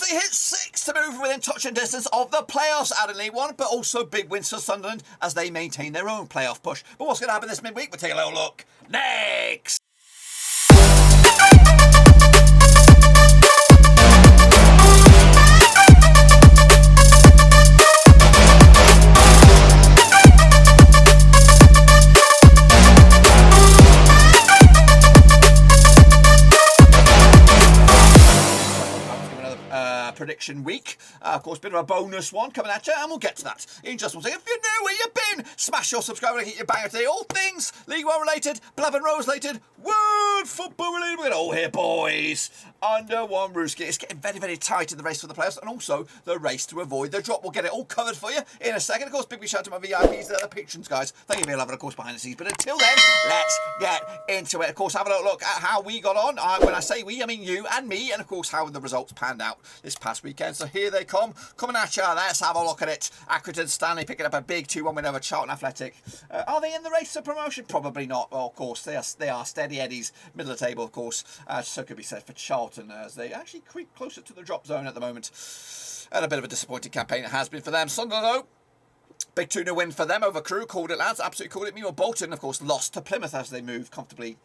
they hit 6 to move within touching distance of the playoffs out in League One, but also big wins for Sunderland as they maintain their own playoff push. But what's going to happen this midweek? We'll take a little look next. Prediction week. Of course, bit of a bonus one coming at you, and we'll get to that in just one second. If you know where you've been, smash your subscribe and hit your banger today. All things League One related, Blaven Rose related, world football related. We're going to all here, boys, under one rooski. It's getting very, very tight in the race for the playoffs and also the race to avoid the drop. We'll get it all covered for you in a second. Of course, big shout out to my VIPs, the patrons, guys. Thank you for your love and, of course, behind the scenes. But until then, let's get into it. Of course, have a little look at how we got on. When I say we, I mean you and me, and of course, how the results panned out this past weekend. So here they come, coming at you. Let's have a look at it. Accrington Stanley picking up a big 2-1 win over Charlton Athletic. Are they in the race for promotion? Probably not. Well, of course, they are steady eddies, middle of the table, of course. So could be said for Charlton as they actually creep closer to the drop zone at the moment. And a bit of a disappointing campaign it has been for them. Sunderland, though, big 2-0 win for them over Crewe. Called it, lads. Absolutely called it. Meanwhile, Bolton, of course, lost to Plymouth as they move comfortably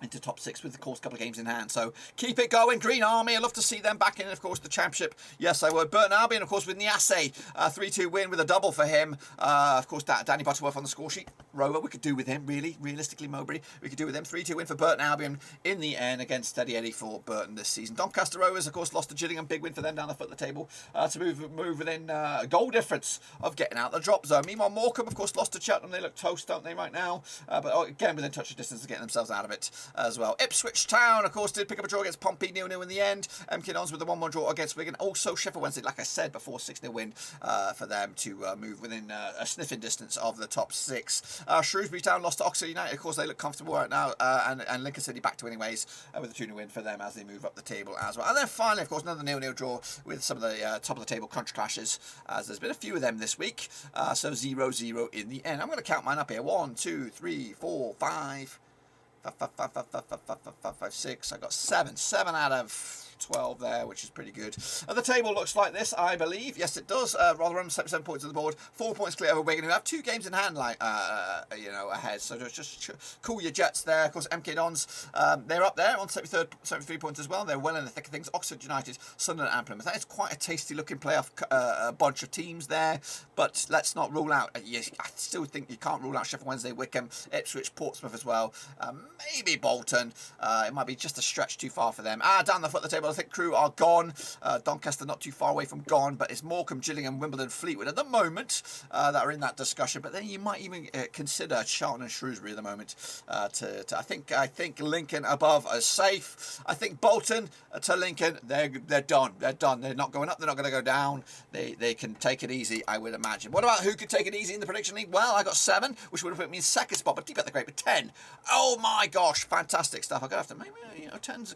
into top 6 with, of course, a couple of games in hand. So keep it going, Green Army. I'd love to see them back in, of course, the Championship. Yes, I would. Burton Albion, of course, with Niasse, 3-2 win with a double for him. Of course, Danny Butterworth on the score sheet. Rover, we could do with him, really. Realistically, Mowbray, we could do with him. 3-2 win for Burton Albion in the end against Steady Eddie for Burton this season. Doncaster Rovers, of course, lost to Gillingham. Big win for them down the foot of the table to move within a goal difference of getting out the drop zone. Meanwhile, Morecambe, of course, lost to Cheltenham. They look toast, don't they, right now? But again, within touch of distance of getting themselves out of it as well. Ipswich Town, of course, did pick up a draw against Pompey, 0-0 in the end. Kidons with the 1-1 draw against Wigan. Also, Sheffield Wednesday, like I said before, 6-0 win for them to move within a sniffing distance of the top 6. Shrewsbury Town lost to Oxford United. Of course, they look comfortable right now. And Lincoln City back to winning ways with a 2-0 win for them as they move up the table as well. And then finally, of course, another 0-0 draw with some of the top of the table crunch clashes, as there's been a few of them this week. So 0-0 in the end. I'm going to count mine up here. 1, 2, 3, 4, 5. 6. I got 7 out of 12 there, which is pretty good. The table looks like this, I believe. Yes, it does. Rotherham 7 points on the board, 4 points clear over Wigan, who have 2 games in hand, like ahead. So just cool your jets there. Of course, MK Dons, they're up there on 73 points as well. They're well in the thick of things. Oxford United, Sunderland, and Plymouth. That is quite a tasty-looking playoff bunch of teams there. But let's not rule out. I still think you can't rule out Sheffield Wednesday, Wycombe, Ipswich, Portsmouth as well. Maybe Bolton. It might be just a stretch too far for them. Down the foot of the table, I think Crewe are gone. Doncaster not too far away from gone, but it's Morecambe, Gillingham, Wimbledon, Fleetwood at the moment that are in that discussion. But then you might even consider Charlton and Shrewsbury at the moment. I think Lincoln above are safe. I think Bolton to Lincoln, they're done. They're done. They're not going up. They're not going to go down. They can take it easy, I would imagine. What about who could take it easy in the prediction league? Well, I got 7, which would have put me in second spot, but deep at the great with 10. Oh my gosh, fantastic stuff. I'm gonna have to maybe 10's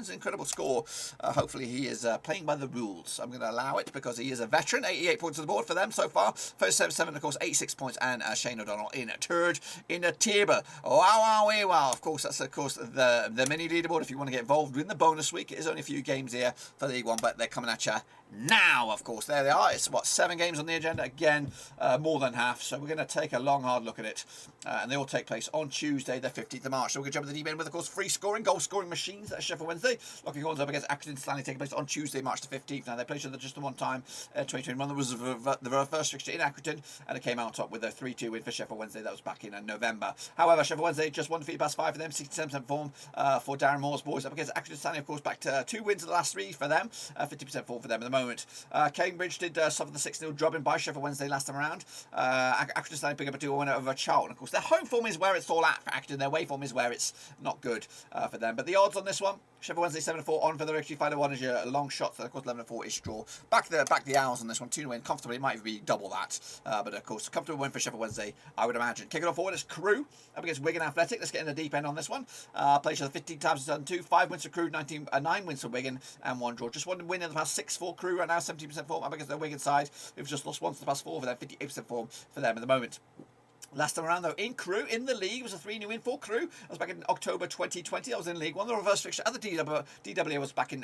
an incredible score. Hopefully he is playing by the rules. I'm going to allow it because he is a veteran. 88 points on the board for them so far. First 7, of course, 86 points, and Shane O'Donnell in third in the table. Wow. Of course, that's the mini leaderboard. If you want to get involved in the bonus week, it is only a few games here for League One, but they're coming at you now. Of course, there they are. It's 7 games on the agenda again, more than half. So we're going to take a long, hard look at it, and they all take place on Tuesday, the 15th of March. So we're going to jump into the deep end with, of course, free scoring, goal scoring machines at Sheffield Wednesday. Locking horns up against Accrington Stanley, taking place on Tuesday, March the 15th. Now they played each other just the one time, 2021. There was the first fixture in Accrington, and it came out on top with a 3-2 win for Sheffield Wednesday. That was back in November. However, Sheffield Wednesday just won defeat past 5 for them, 67% form for Darren Moore's boys up against Accrington Stanley. Of course, back to 2 wins in the last 3 for them, 50% form for them at the moment. Cambridge did suffer the 6-0 drubbing by Sheffield Wednesday last time around. Accrington Stanley picking up a 2-1 win over Charlton. Of course, their home form is where it's all at for Accrington. Their away form is where it's not good for them. But the odds on this one, Sheffield Wednesday 7-4 on for the victory. 5-1 is your long shot. So of course 11-4-ish draw. Back the Owls on this one. 2 to win comfortably. It might even be double that. But of course, comfortable win for Sheffield Wednesday, I would imagine. Kicking off forward is Crewe up against Wigan Athletic. Let's get in the deep end on this one. Played each other 15 times in 2002. 5 wins for Crewe, 9 wins for Wigan, and 1 draw. Just 1 win in the past 6 for Crewe right now. 17% form up against the Wigan side. Who've just lost once in the past 4 for them. 58% form for them at the moment. Last time around, though, in Crewe, in the league, was a 3-0 win for Crewe. That was back in October 2020. I was in League One. The reverse fixture at the DW was back in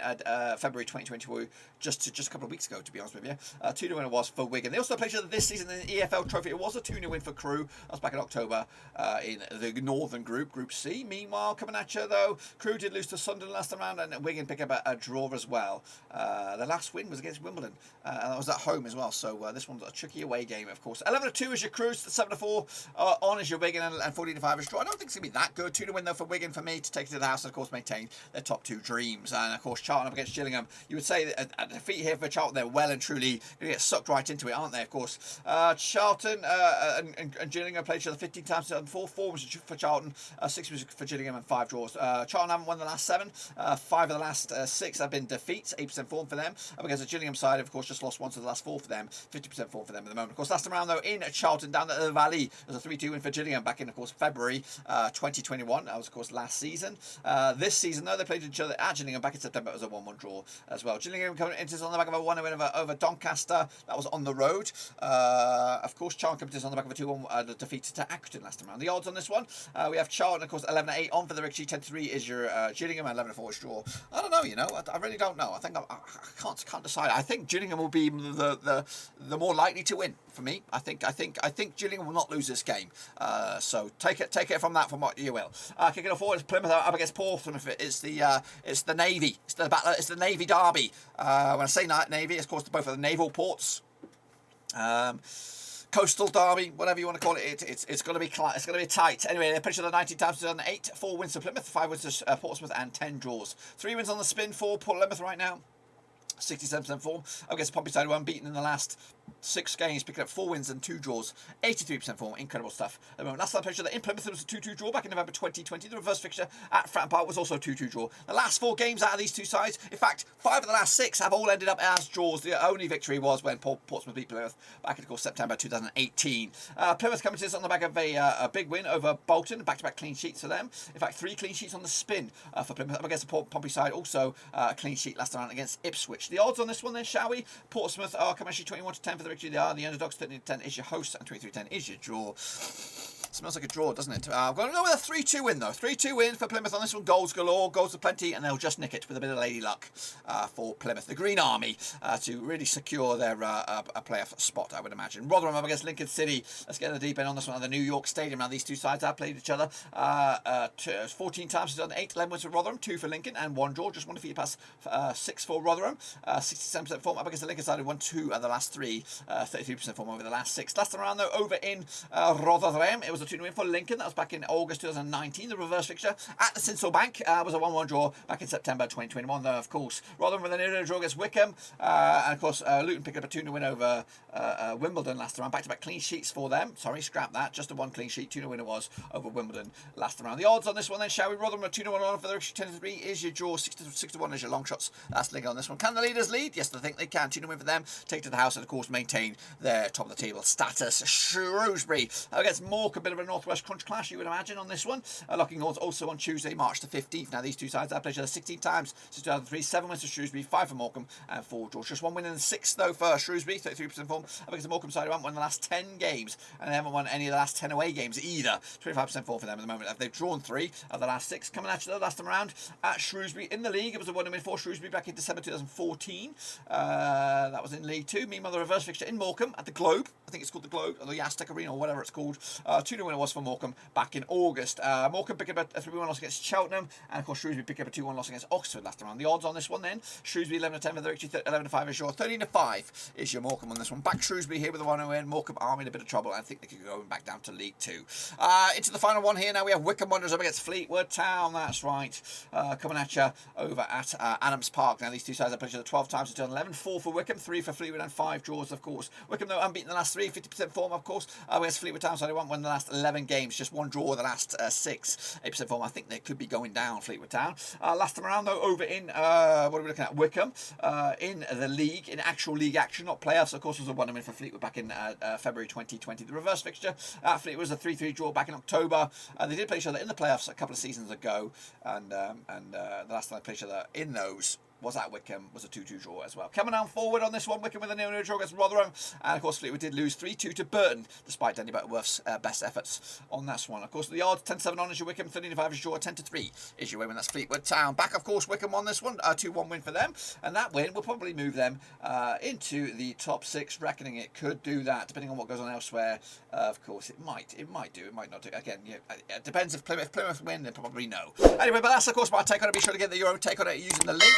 February 2022, just a couple of weeks ago, to be honest with you. 2-0 win it was for Wigan. They also played each other this season in the EFL Trophy. It was a 2-0 win for Crewe. That was back in October in the Northern Group, Group C. Meanwhile, coming at you, though, Crewe did lose to Sunderland last time around, and Wigan picked up a draw as well. The last win was against Wimbledon, and that was at home as well. So this one's a tricky away game, of course. 11-2 is your Crewe, 7-4. On is your Wigan, and 14-5 is draw. I don't think it's going to be that good. 2-0 win, though, for Wigan for me to take it to the house and, of course, maintain their top two dreams. And, of course, Charlton up against Gillingham. You would say that a defeat here for Charlton, they're well and truly going to get sucked right into it, aren't they, of course? Charlton and Gillingham played each other 15 times, 4 wins for Charlton, 6 wins for Gillingham, and 5 draws. Charlton haven't won the last 7. 5 of the last 6 have been defeats, 8% form for them. Up against the Gillingham side, of course, just lost 1 to the last 4 for them, 50% form for them at the moment. Of course, last time around, though, in Charlton, down at the Valley, there's a 3-2 win for Gillingham back in, of course, February 2021. That was, of course, last season. This season, though, they played each other at Gillingham back in September. It was a 1-1 draw as well. Gillingham coming into this on the back of a 1-0 win over Doncaster. That was on the road. Of course, Charlton coming to this on the back of a 2-1 defeat to Accrington last time around. The odds on this one, we have Charlton, of course, 11-8 on for the Rickety. 10-3 is your Gillingham, and 11-4 is draw. I don't know, I really don't know. I think I can't decide. I think Gillingham will be the more likely to win for me. I think Gillingham will not lose this game. So take it from what you will. Kicking off forward is Plymouth up against Portsmouth. It's the Navy. It's the Navy derby. When I say Navy, it's of course both of the naval ports. Coastal derby, whatever you want to call it, it's going to be tight. Anyway, they're pitched the 19 times 2008, 4 wins to Plymouth, 5 wins to Portsmouth, and 10 draws. 3 wins on the spin for Plymouth right now. 67% form. I guess Pompey side unbeaten in the last 6 games, picking up 4 wins and 2 draws. 83% form. Incredible stuff. At the moment, last time picture that in Plymouth, it was a 2-2 draw back in November 2020. The reverse fixture at Fratton Park was also a 2-2 draw. The last 4 games out of these two sides, in fact, 5 of the last 6 have all ended up as draws. The only victory was when Portsmouth beat Plymouth back in, of course, September 2018. Plymouth coming to this on the back of a big win over Bolton. Back-to-back clean sheets for them. In fact, 3 clean sheets on the spin for Plymouth. Up against the Pompey side, also a clean sheet last time against Ipswich. The odds on this one then, shall we? Portsmouth are coming actually 21-10 for the victory. They are the underdogs. 13-10 is your host, and 23-10 is your draw. Smells like a draw, doesn't it? I'm going to go with a 3-2 win, though. 3-2 win for Plymouth on this one. Goals galore, goals aplenty, and they'll just nick it with a bit of lady luck for Plymouth. The Green Army to really secure their playoff spot, I would imagine. Rotherham up against Lincoln City. Let's get in the deep end on this one at the New York Stadium. Now, these two sides have played each other 14 times. It's done 8, 11 wins for Rotherham, 2 for Lincoln, and 1 draw. Just 1 defeat pass, 6 for Rotherham. 67% form up against the Lincoln side, who won 2 of the last 3. 33% form over the last 6. Last time around, though, over in Rotherham, it was a 2-0 win for Lincoln. That was back in August 2019. The reverse fixture at the Sinsel Bank was a 1-1 draw back in September 2021. Though, of course, Rotherham with a 0-0 draw against Wycombe. And, of course, Luton picked up a 2-0 win over Wimbledon last time. Back-to-back clean sheets for them. Sorry, scrap that. Just a 1 clean sheet. 2-0 win it was over Wimbledon last time around. The odds on this one then, shall we? Rotherham a 2-0 on for the 10-3 is your draw. 6-1 is your long shots. That's Lincoln on this one. Can the leaders lead? Yes, I think they can. 2-0 win for them. Take it to the house and, of course, maintain their top of the table status. Shrewsbury against Morecambe, a bit of a northwest crunch clash, you would imagine, on this one. Locking horns also on Tuesday, March the 15th. Now, these two sides have played each other 16 times since 2003. 7 wins for Shrewsbury, 5 for Morecambe, and 4 draws. Just 1 win in the 6th, though, for Shrewsbury. 33% form. Up against the Morecambe side, who haven't won the last 10 games, and they haven't won any of the last 10 away games either. 25% form for them at the moment. They've drawn 3 of the last 6. Coming at you, though, last time around at Shrewsbury in the league. It was a 1-0 win for Shrewsbury back in December 2014. That was in League 2. Meanwhile, the reverse fixture in Morecambe at the Globe. I think it's called the Globe, or the Aztec Arena, or whatever it's called. 2-0 win it was for Morecambe back in August. Morecambe picked up a 3-1 loss against Cheltenham, and of course Shrewsbury picked up a 2-1 loss against Oxford last time. The odds on this one then, Shrewsbury 11-10 for the victory, 11-5 is your, 13-5 is your Morecambe on this one. Back Shrewsbury here with a 1-0 win. Morecambe are in a bit of trouble. I think they could go back down to League 2. Into the final one here now, we have Wycombe Wanderers up against Fleetwood Town. That's right. Coming at you over at Adams Park. Now these two sides have played each other 12 times. It's done 11, 4 for Wycombe, 3 for Fleetwood, and 5 draws, of course. Wycombe, though, unbeaten the last 3, 50% form, of course. Against Fleetwood Town, so they won the last 11 games, just 1 draw the last 6, 8% form. I think they could be going down, Fleetwood Town. Last time around, though, over in, what are we looking at? Wycombe, in the league, in actual league action, not playoffs, of course, was a 1-0 win for Fleetwood back in February 2020. The reverse fixture at Fleetwood was a 3-3 draw back in October. They did play each other in the playoffs a couple of seasons ago, and the last time they played each other in those was at Wycombe, was a 2-2 draw as well. Coming on forward on this one, Wycombe with a 0-0 draw against Rotherham. And of course, Fleetwood did lose 3-2 to Burton, despite Danny Butterworth's best efforts on that one. Of course, the odds 10-7 on is your Wycombe, 13-5 is your 10-3 is your win when that's Fleetwood Town. Back, of course, Wycombe on this one, 2-1 win for them. And that win will probably move them into the top 6, reckoning it could do that, depending on what goes on elsewhere. Of course, it might do, it might not do. Again, it depends if Plymouth win, then probably no. Anyway, but that's, of course, my take on it. Be sure to get your own take on it using the link,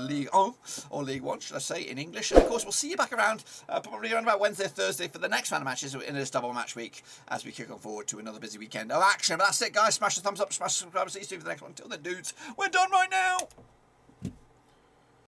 /League 1, or League 1, should I say, in English. And, of course, we'll see you back around, probably around about Wednesday, Thursday, for the next round of matches in this double match week, as we kick on forward to another busy weekend of action. But that's it, guys. Smash the thumbs up, smash the subscribe, see you soon for the next one. Until then, dudes, we're done right now.